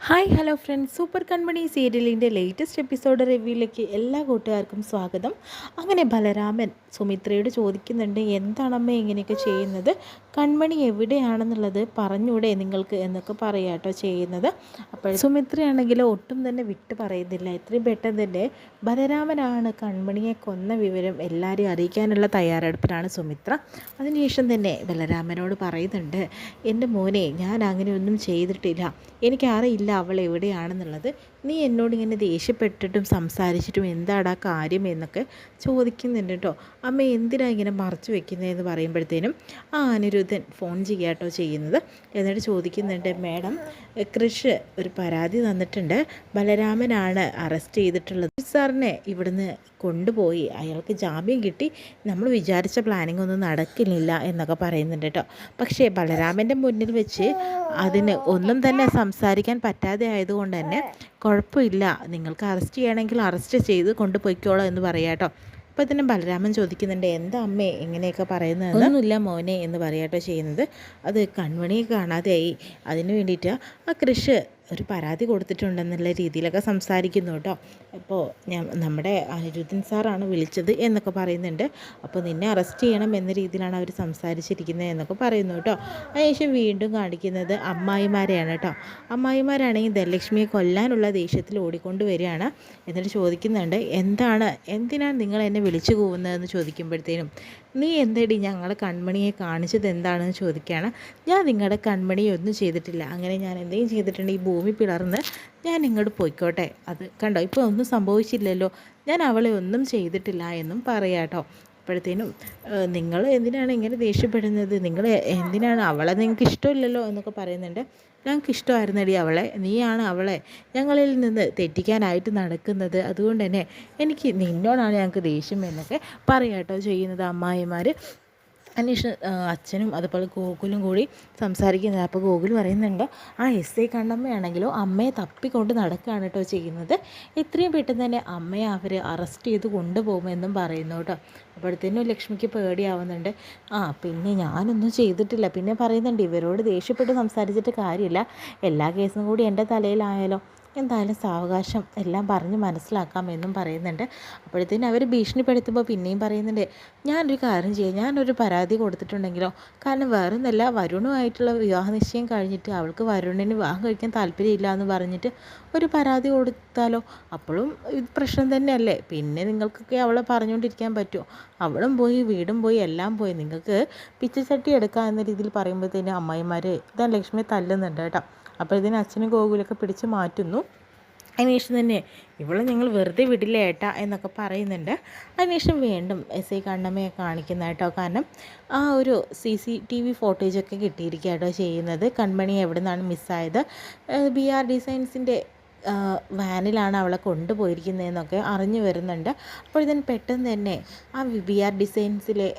Hi hello friends, super Kanmani സീരിയലിൻ്റെ latest episode റിവ്യൂയിലേക്ക് എല്ലാ കൂട്ടുകാർക്കും സ്വാഗതം. അങ്ങനെ ബലരാമൻ സുമിത്രയോട് ചോദിക്കുന്നുണ്ട്, എന്താണമ്മ ഇങ്ങനെയൊക്കെ ചെയ്യുന്നത്? കൺമണി എവിടെയാണെന്നുള്ളത് പറഞ്ഞൂടെ നിങ്ങൾക്ക് എന്നൊക്കെ പറയാട്ടോ ചെയ്യുന്നത്. അപ്പോൾ സുമിത്രയാണെങ്കിൽ ഒട്ടും തന്നെ വിട്ട് പറയുന്നില്ല. എത്രയും പെട്ടെന്ന് തന്നെ ബലരാമനാണ് കൺമണിയെ കൊന്ന വിവരം എല്ലാവരെയും അറിയിക്കാനുള്ള തയ്യാറെടുപ്പിലാണ് സുമിത്ര. അതിനുശേഷം തന്നെ ബലരാമനോട് പറയുന്നുണ്ട്, എൻ്റെ മോനെ, ഞാൻ അങ്ങനെയൊന്നും ചെയ്തിട്ടില്ല, എനിക്കറിയില്ല അവൾ എവിടെയാണെന്നുള്ളത്. നീ എന്നോട് ഇങ്ങനെ ദേഷ്യപ്പെട്ടിട്ടും സംസാരിച്ചിട്ടും എന്താടാ കാര്യം എന്നൊക്കെ ചോദിക്കുന്നുണ്ട് കേട്ടോ. അമ്മ എന്തിനാ ഇങ്ങനെ മറച്ചു വെക്കുന്നതെന്ന് പറയുമ്പോഴത്തേനും അനിരുദ്ധൻ ഫോൺ ചെയ്യാട്ടോ ചെയ്യുന്നത്. എന്നിട്ട് ചോദിക്കുന്നുണ്ട്, മേഡം, കൃഷ് ഒരു പരാതി തന്നിട്ടുണ്ട്, ബലരാമനാണ് അറസ്റ്റ് ചെയ്തിട്ടുള്ളത്. സാറിനെ ഇവിടുന്ന് കൊണ്ടുപോയി, അയാൾക്ക് ജാമ്യം കിട്ടി, നമ്മൾ വിചാരിച്ച പ്ലാനിങ് ഒന്നും നടക്കില്ല എന്നൊക്കെ പറയുന്നുണ്ട് കേട്ടോ. പക്ഷേ ബലരാമൻ്റെ മുന്നിൽ വെച്ച് അതിന് ഒന്നും തന്നെ സംസാരിക്കാൻ പറ്റാതെ ആയതുകൊണ്ട് തന്നെ കുഴപ്പമില്ല, നിങ്ങൾക്ക് അറസ്റ്റ് ചെയ്യണമെങ്കിൽ അറസ്റ്റ് ചെയ്ത് കൊണ്ടുപോയിക്കോളൂ എന്ന് പറയാം കേട്ടോ. അപ്പോൾ ഇതിന് ബലരാമൻ ചോദിക്കുന്നുണ്ട്, എന്താ അമ്മേ ഇങ്ങനെയൊക്കെ പറയുന്നത്? ഒന്നുമില്ല മോനെ എന്ന് പറയാട്ടോ ചെയ്യുന്നത്. അത് കൺമണിയെ കാണാതെയായി, അതിന് വേണ്ടിയിട്ട് ആ കൃഷ് ഒരു പരാതി കൊടുത്തിട്ടുണ്ടെന്നുള്ള രീതിയിലൊക്കെ സംസാരിക്കുന്നു കേട്ടോ. അപ്പോൾ നമ്മുടെ അനിരുദ്ധൻ സാറാണ് വിളിച്ചത് എന്നൊക്കെ പറയുന്നുണ്ട്. അപ്പോൾ നിന്നെ അറസ്റ്റ് ചെയ്യണം എന്ന രീതിയിലാണ് അവർ സംസാരിച്ചിരിക്കുന്നത് എന്നൊക്കെ പറയുന്നു കേട്ടോ. അതിനുശേഷം വീണ്ടും കാണിക്കുന്നത് അമ്മായിമാരെയാണ് കേട്ടോ. അമ്മായിമാരാണെങ്കിൽ ധനലക്ഷ്മിയെ കൊല്ലാനുള്ള ദേഷ്യത്തിൽ ഓടിക്കൊണ്ട് വരികയാണ്. എന്നിട്ട് ചോദിക്കുന്നുണ്ട്, എന്തിനാണ് നിങ്ങൾ എന്നെ വിളിച്ചു പോകുന്നതെന്ന് ചോദിക്കുമ്പോഴത്തേനും, നീ എന്തേടി ഞങ്ങളെ കൺമണിയെ കാണിച്ചത് എന്താണെന്ന് ചോദിക്കുകയാണ്. ഞാൻ നിങ്ങളുടെ കൺമണിയെ ഒന്നും ചെയ്തിട്ടില്ല, അങ്ങനെ ഞാൻ എന്തെങ്കിലും ചെയ്തിട്ടുണ്ടെങ്കിൽ ഈ ഭൂമി പിളർന്ന് ഞാൻ ഇങ്ങോട്ട് പോയിക്കോട്ടെ, അത് കണ്ടോ ഇപ്പോൾ ഒന്നും സംഭവിച്ചില്ലല്ലോ, ഞാൻ അവളെ ഒന്നും ചെയ്തിട്ടില്ല എന്നും പറയാട്ടോ. അപ്പോഴത്തേനും നിങ്ങൾ എന്തിനാണ് ഇങ്ങനെ ദേഷ്യപ്പെടുന്നത്, നിങ്ങൾ എന്തിനാണ്, അവളെ നിങ്ങൾക്ക് ഇഷ്ടമില്ലല്ലോ എന്നൊക്കെ പറയുന്നുണ്ട്. ഞങ്ങൾക്ക് ഇഷ്ടമായിരുന്നടി അവളെ, നീയാണ് അവളെ ഞങ്ങളിൽ നിന്ന് തെറ്റിക്കാനായിട്ട് നടക്കുന്നത്, അതുകൊണ്ട് തന്നെ എനിക്ക് നിന്നോടാണ് ഞങ്ങൾക്ക് ദേഷ്യം എന്നൊക്കെ പറയാട്ടോ ചെയ്യുന്നത് അമ്മായിമാർ. അന്വേഷണം അച്ഛനും അതുപോലെ ഗോകുലും കൂടി സംസാരിക്കുന്നത്. അപ്പോൾ ഗോകുൽ പറയുന്നുണ്ട്, ആ എസ് ഐ കണ്ണമ്മയാണെങ്കിലോ അമ്മയെ തപ്പിക്കൊണ്ട് നടക്കുകയാണ് കേട്ടോ ചെയ്യുന്നത്, എത്രയും പെട്ടെന്ന് തന്നെ അമ്മയെ അവർ അറസ്റ്റ് ചെയ്ത് കൊണ്ടുപോകുമെന്നും പറയുന്നു കേട്ടോ. അപ്പോഴത്തേനും ലക്ഷ്മിക്ക് പേടിയാവുന്നുണ്ട്. പിന്നെ ഞാനൊന്നും ചെയ്തിട്ടില്ല, പിന്നെ പറയുന്നുണ്ട്, ഇവരോട് ദേഷ്യപ്പെട്ട് സംസാരിച്ചിട്ട് കാര്യമില്ല, എല്ലാ കേസും കൂടി എൻ്റെ തലയിലായാലോ, എന്തായാലും സാവകാശം എല്ലാം പറഞ്ഞ് മനസ്സിലാക്കാമെന്നും പറയുന്നുണ്ട്. അപ്പോഴത്തേനും അവർ ഭീഷണിപ്പെടുത്തുമ്പോൾ പിന്നെയും പറയുന്നുണ്ട്, ഞാനൊരു കാര്യം ചെയ്യാം, ഞാനൊരു പരാതി കൊടുത്തിട്ടുണ്ടെങ്കിലോ, കാരണം വേറൊന്നല്ല, വരുണുമായിട്ടുള്ള വിവാഹ നിശ്ചയം കഴിഞ്ഞിട്ട് അവൾക്ക് വരുണിന് വിവാഹം കഴിക്കാൻ താല്പര്യമില്ല എന്ന് പറഞ്ഞിട്ട് ഒരു പരാതി കൊടുത്താലോ, അപ്പോഴും ഇത് പ്രശ്നം തന്നെയല്ലേ, പിന്നെ നിങ്ങൾക്കൊക്കെ അവളെ പറഞ്ഞുകൊണ്ടിരിക്കാൻ പറ്റുമോ, അവളും പോയി വീടും പോയി എല്ലാം പോയി, നിങ്ങൾക്ക് പിച്ചച്ചട്ടി എടുക്കുക എന്ന രീതിയിൽ പറയുമ്പോഴത്തേനും അമ്മായിമാർ ഇതാ ലക്ഷ്മിയെ തല്ലുന്നുണ്ട് കേട്ടോ. അപ്പോൾ ഇതിന് അച്ഛനും ഗോകുലൊക്കെ പിടിച്ച് മാറ്റുന്നു. അതിനുശേഷം തന്നെ ഇവളെ ഞങ്ങൾ വെറുതെ വിടില്ല ഏട്ടാ എന്നൊക്കെ പറയുന്നുണ്ട്. അതിനുശേഷം വീണ്ടും എസ് ഐ കണ്ണമ്മയെ കാണിക്കുന്ന കേട്ടോ, കാരണം ആ ഒരു CCTV ഫോട്ടേജൊക്കെ കിട്ടിയിരിക്കുക കേട്ടോ ചെയ്യുന്നത്. കൺമണി എവിടെ നിന്നാണ് മിസ്സായത്, BR ഡിസൈൻസിൻ്റെ വാനിലാണ് അവളെ കൊണ്ടുപോയിരിക്കുന്നതെന്നൊക്കെ അറിഞ്ഞു വരുന്നുണ്ട്. അപ്പോൾ ഇതിന് പെട്ടെന്ന് തന്നെ ആ BR ഡിസൈൻസിലെ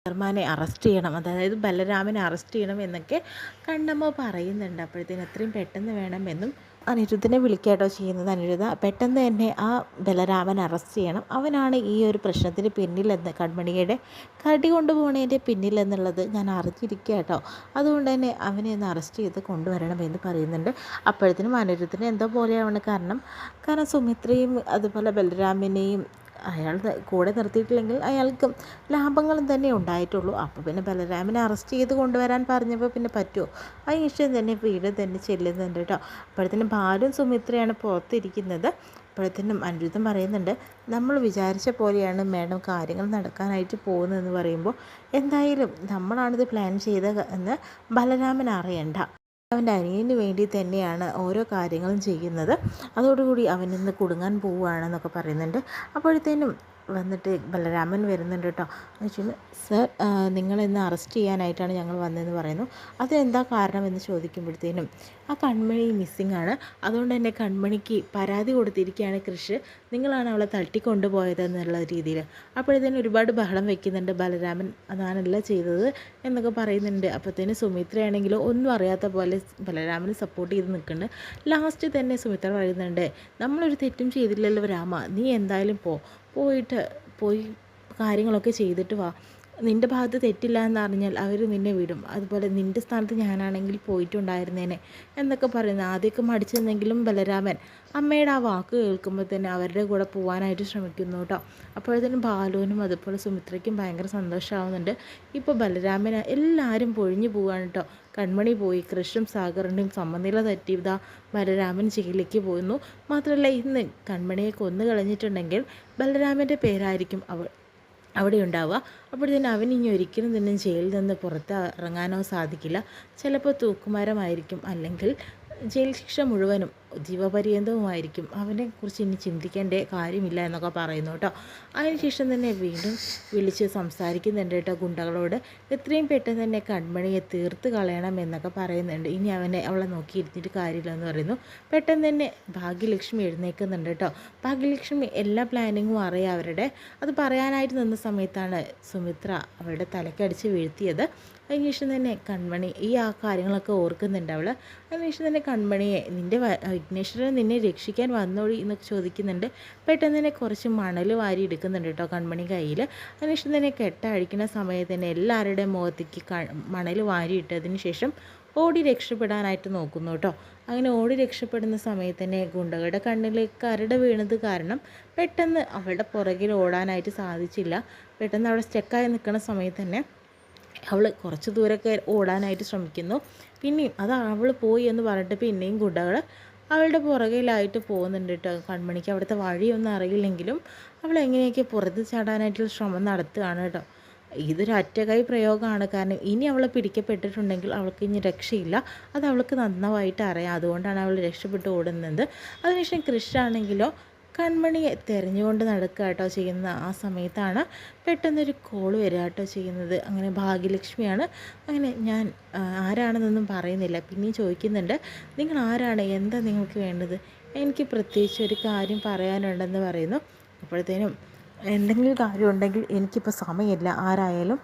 ചെയർമാനെ അറസ്റ്റ് ചെയ്യണം, അതായത് ബലരാമനെ അറസ്റ്റ് ചെയ്യണം എന്നൊക്കെ കണ്ണമ്മ പറയുന്നുണ്ട്. അപ്പോഴത്തേന് എത്രയും പെട്ടെന്ന് വേണമെന്നും അനിരുദ്ധനെ വിളിക്കാട്ടോ ചെയ്യുന്നത്. അനിരുദ്ധ പെട്ടെന്ന് തന്നെ ആ ബലരാമൻ അറസ്റ്റ് ചെയ്യണം, അവനാണ് ഈ ഒരു പ്രശ്നത്തിന് പിന്നിലെന്ന്, കൺമണിയുടെ കടി കൊണ്ടുപോകണതിൻ്റെ പിന്നിലെന്നുള്ളത് ഞാൻ അറിഞ്ഞിരിക്കുക കേട്ടോ, അതുകൊണ്ട് തന്നെ അവനെ ഒന്ന് അറസ്റ്റ് ചെയ്ത് കൊണ്ടുവരണമെന്ന് പറയുന്നുണ്ട്. അപ്പോഴത്തേനും അനിരുദ്ധന് എന്തോ പോലെയാണ്, കാരണം സുമിത്രയും അതുപോലെ ബലരാമനെയും അയാൾ കൂടെ നിർത്തിയിട്ടില്ലെങ്കിൽ അയാൾക്ക് ലാഭങ്ങളും തന്നെ ഉണ്ടായിട്ടുള്ളൂ. അപ്പോൾ പിന്നെ ബലരാമനെ അറസ്റ്റ് ചെയ്ത് കൊണ്ടുവരാൻ പറഞ്ഞപ്പോൾ പിന്നെ പറ്റുമോ, ആ ഇഷ്ടം തന്നെ വീട് തന്നെ ചെല്ലുന്നുണ്ട് കേട്ടോ. അപ്പോഴത്തേനും ബാലും സുമിത്രയാണ് പുറത്തിരിക്കുന്നത്. അപ്പോഴത്തേനും അനിരുദ്ധൻ പറയുന്നുണ്ട്, നമ്മൾ വിചാരിച്ച പോലെയാണ് മേഡം കാര്യങ്ങൾ നടക്കാനായിട്ട് പോകുന്നതെന്ന് പറയുമ്പോൾ, എന്തായാലും നമ്മളാണിത് പ്ലാൻ ചെയ്തത് എന്ന് ബലരാമൻ അറിയണ്ട, അവൻ്റെ അനിയന് വേണ്ടി തന്നെയാണ് ഓരോ കാര്യങ്ങളും ചെയ്യുന്നത്, അതോടുകൂടി അവനിന്ന് കുടുങ്ങാൻ പോവുകയാണെന്നൊക്കെ പറയുന്നുണ്ട്. അപ്പോഴത്തേനും വന്നിട്ട് ബലരാമൻ വരുന്നുണ്ട് കേട്ടോ. എന്ന് വെച്ചാൽ, സർ, നിങ്ങളിന്ന് അറസ്റ്റ് ചെയ്യാനായിട്ടാണ് ഞങ്ങൾ വന്നതെന്ന് പറയുന്നു. അതെന്താ കാരണം എന്ന് ചോദിക്കുമ്പോഴത്തേനും, ആ കൺമണി മിസ്സിംഗ് ആണ്, അതുകൊണ്ട് തന്നെ കൺമണിക്ക് പരാതി കൊടുത്തിരിക്കുകയാണ് കൃഷ്, നിങ്ങളാണ് അവളെ തട്ടിക്കൊണ്ടുപോയതെന്നുള്ള രീതിയിൽ. അപ്പോഴത്തേനും ഒരുപാട് ബഹളം വെക്കുന്നുണ്ട് ബലരാമൻ, അതാണല്ല ചെയ്തത് എന്നൊക്കെ പറയുന്നുണ്ട്. അപ്പോഴത്തേനും സുമിത്രയാണെങ്കിലോ ഒന്നും അറിയാത്ത പോലെ ബലരാമനെ സപ്പോർട്ട് ചെയ്ത് നിൽക്കുന്നുണ്ട്. ലാസ്റ്റ് തന്നെ സുമിത്ര പറയുന്നുണ്ട്, നമ്മളൊരു തെറ്റും ചെയ്തില്ലല്ലോ രാമ, നീ എന്തായാലും പോയി കാര്യങ്ങളൊക്കെ ചെയ്തിട്ട് വാ, നിൻ്റെ ഭാഗത്ത് തെറ്റില്ല എന്നറിഞ്ഞാൽ അവർ നിന്നെ വിടും. അതുപോലെ നിൻ്റെ സ്ഥാനത്ത് ഞാനാണെങ്കിൽ പോയിട്ടുണ്ടായിരുന്നേനെ എന്നൊക്കെ പറയുന്നു. ആദ്യമൊക്കെ മടിച്ചു നിന്നെങ്കിലും ബലരാമൻ അമ്മയുടെ ആ വാക്ക് കേൾക്കുമ്പോൾ തന്നെ അവരുടെ കൂടെ പോകാനായിട്ട് ശ്രമിക്കുന്നു കേട്ടോ. അപ്പോഴത്തേനും ബാലുവിനും അതുപോലെ സുമിത്രയ്ക്കും ഭയങ്കര സന്തോഷമാവുന്നുണ്ട്. ഇപ്പോൾ ബലരാമന് എല്ലാവരും പൊഴിഞ്ഞു പോവുകയാണ് കേട്ടോ. കൺമണി പോയി, കൃഷ്ണും സാഗറിൻ്റെയും സമനില തെറ്റി ഇതാ ബലരാമൻ ജയിലിലേക്ക് പോകുന്നു. മാത്രമല്ല ഇന്ന് കൺമണിയെ കൊന്നു കളഞ്ഞിട്ടുണ്ടെങ്കിൽ ബലരാമൻ്റെ പേരായിരിക്കും അവിടെ ഉണ്ടാവുക. അപ്പോഴത്തേനും അവൻ ഇനി ഒരിക്കലും തന്നെ ജയിലിൽ നിന്ന് പുറത്ത് ഇറങ്ങാനോ സാധിക്കില്ല. ചിലപ്പോൾ തൂക്കുമരമായിരിക്കും, അല്ലെങ്കിൽ ജയിൽ ശിക്ഷ മുഴുവനും ജീവപര്യന്തവുമായിരിക്കും. അവനെക്കുറിച്ച് ഇനി ചിന്തിക്കേണ്ട കാര്യമില്ല എന്നൊക്കെ പറയുന്നു കേട്ടോ. അതിനുശേഷം തന്നെ വീണ്ടും വിളിച്ച് സംസാരിക്കുന്നുണ്ട് കേട്ടോ ഗുണ്ടകളോട്. എത്രയും പെട്ടെന്ന് തന്നെ കൺമണിയെ തീർത്ത് കളയണം എന്നൊക്കെ പറയുന്നുണ്ട്. ഇനി അവളെ നോക്കിയിരുന്നിട്ട് കാര്യമില്ലെന്ന് പറയുന്നു. പെട്ടെന്ന് തന്നെ ഭാഗ്യലക്ഷ്മി എഴുന്നേൽക്കുന്നുണ്ട് കേട്ടോ. ഭാഗ്യലക്ഷ്മി എല്ലാ പ്ലാനിങ്ങും അറിയാം അവരുടെ. അത് പറയാനായിട്ട് നിന്ന സമയത്താണ് സുമിത്ര അവളുടെ തലക്കടിച്ച് വീഴ്ത്തിയത്. അതിനുശേഷം തന്നെ കൺമണി ആ കാര്യങ്ങളൊക്കെ ഓർക്കുന്നുണ്ട് അവൾ. അതിനുശേഷം തന്നെ കൺമണിയെ വിഘ്നേശ്വരൻ നിന്നെ രക്ഷിക്കാൻ വന്നോടി എന്നൊക്കെ ചോദിക്കുന്നുണ്ട്. പെട്ടെന്ന് തന്നെ കുറച്ച് മണൽ വാരി എടുക്കുന്നുണ്ട് കേട്ടോ കൺമണി കയ്യിൽ. അതിനുശേഷം തന്നെ കെട്ടഴിക്കുന്ന സമയത്ത് തന്നെ എല്ലാവരുടെയും മുഖത്തേക്ക് മണൽ വാരിയിട്ടതിന് ശേഷം ഓടി രക്ഷപ്പെടാനായിട്ട് നോക്കുന്നു കേട്ടോ. അങ്ങനെ ഓടി രക്ഷപ്പെടുന്ന സമയത്ത് തന്നെ ഗുണ്ടകളുടെ കണ്ണിലേക്ക് കരട് വീണത് കാരണം പെട്ടെന്ന് അവളുടെ പുറകിൽ ഓടാനായിട്ട് സാധിച്ചില്ല. പെട്ടെന്ന് അവിടെ സ്റ്റക്കായി നിൽക്കുന്ന സമയത്ത് തന്നെ അവൾ കുറച്ച് ദൂരമൊക്കെ ഓടാനായിട്ട് ശ്രമിക്കുന്നു. പിന്നെയും അത് അവൾ പോയി എന്ന് പറഞ്ഞിട്ട് പിന്നെയും ഗുണ്ടകൾ അവളുടെ പുറകിലായിട്ട് പോകുന്നുണ്ട് കേട്ടോ. കൺമണിക്ക് അവിടുത്തെ വഴിയൊന്നും അറിയില്ലെങ്കിലും അവൾ എങ്ങനെയൊക്കെ പുറത്ത് ചാടാനായിട്ടുള്ള ശ്രമം നടത്തുകയാണ് കേട്ടോ. ഇതൊരു ഒറ്റക്കൈ പ്രയോഗമാണ്. കാരണം ഇനി അവളെ പിടിക്കപ്പെട്ടിട്ടുണ്ടെങ്കിൽ അവൾക്ക് ഇനി രക്ഷയില്ല. അത് അവൾക്ക് നന്നായിട്ട് അറിയാം. അതുകൊണ്ടാണ് അവൾ രക്ഷപ്പെട്ട് ഓടുന്നത്. അതിനുശേഷം കൃഷ്ണാണെങ്കിലോ കൺമണിയെ തിരഞ്ഞുകൊണ്ട് നടക്കുക കേട്ടോ ചെയ്യുന്ന ആ സമയത്താണ് പെട്ടെന്നൊരു കോൾ വരിക കേട്ടോ ചെയ്യുന്നത്. അങ്ങനെ ഭാഗ്യലക്ഷ്മിയാണ്. അങ്ങനെ ഞാൻ ആരാണെന്നൊന്നും പറയുന്നില്ല. പിന്നെയും ചോദിക്കുന്നുണ്ട്, നിങ്ങൾ ആരാണ്, എന്താ നിങ്ങൾക്ക് വേണ്ടത്? എനിക്ക് പ്രത്യേകിച്ച് ഒരു കാര്യം പറയാനുണ്ടെന്ന് പറയുന്നു. അപ്പോഴത്തേനും എന്തെങ്കിലും കാര്യമുണ്ടെങ്കിൽ എനിക്കിപ്പോൾ സമയമില്ല. ആരായാലും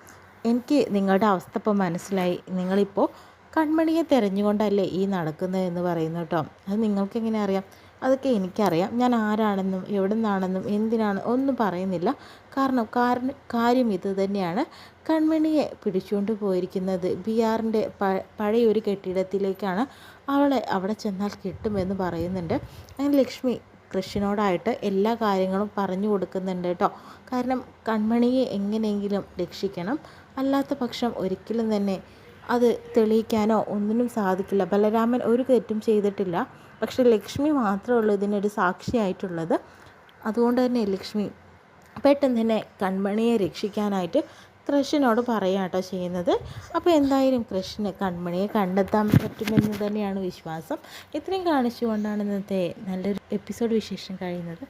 എനിക്ക് നിങ്ങളുടെ അവസ്ഥ ഇപ്പോൾ മനസ്സിലായി. നിങ്ങളിപ്പോൾ കൺമണിയെ തിരഞ്ഞുകൊണ്ടല്ലേ ഈ നടക്കുന്നത് എന്ന് പറയുന്നു കേട്ടോ. അത് നിങ്ങൾക്കെങ്ങനെ അറിയാം? അതൊക്കെ എനിക്കറിയാം. ഞാൻ ആരാണെന്നും എവിടെ നിന്നാണെന്നും എന്തിനാണ് ഒന്നും പറയുന്നില്ല. കാര്യം ഇത് തന്നെയാണ്. കൺമണിയെ പിടിച്ചുകൊണ്ട് പോയിരിക്കുന്നത് ബിആറിൻ്റെ പഴയൊരു കെട്ടിടത്തിലേക്കാണ്. അവളെ അവിടെ ചെന്നാൽ കിട്ടുമെന്ന് പറയുന്നുണ്ട്. അങ്ങനെ ലക്ഷ്മി കൃഷ്ണനോടായിട്ട് എല്ലാ കാര്യങ്ങളും പറഞ്ഞു കൊടുക്കുന്നുണ്ട് കേട്ടോ. കാരണം കൺമണിയെ എങ്ങനെയെങ്കിലും രക്ഷിക്കണം. അല്ലാത്ത പക്ഷം ഒരിക്കലും തന്നെ അത് തെളിയിക്കാനോ ഒന്നിനും സാധിക്കില്ല. ബലരാമൻ ഒരു തെറ്റും ചെയ്തിട്ടില്ല. പക്ഷെ ലക്ഷ്മി മാത്രമേ ഉള്ളൂ ഇതിനൊരു സാക്ഷിയായിട്ടുള്ളത്. അതുകൊണ്ട് തന്നെ ലക്ഷ്മി പെട്ടെന്ന് തന്നെ കൺമണിയെ രക്ഷിക്കാനായിട്ട് കൃഷ്ണനോട് പറയാട്ടോ ചെയ്യുന്നത്. അപ്പോൾ എന്തായാലും കൃഷ്ണന് കൺമണിയെ കണ്ടെത്താൻ പറ്റുമെന്ന് തന്നെയാണ് വിശ്വാസം. ഇത്രയും കാണിച്ചുകൊണ്ടാണ് ഇന്നത്തെ നല്ലൊരു എപ്പിസോഡ് വിശേഷം കഴിയുന്നത്.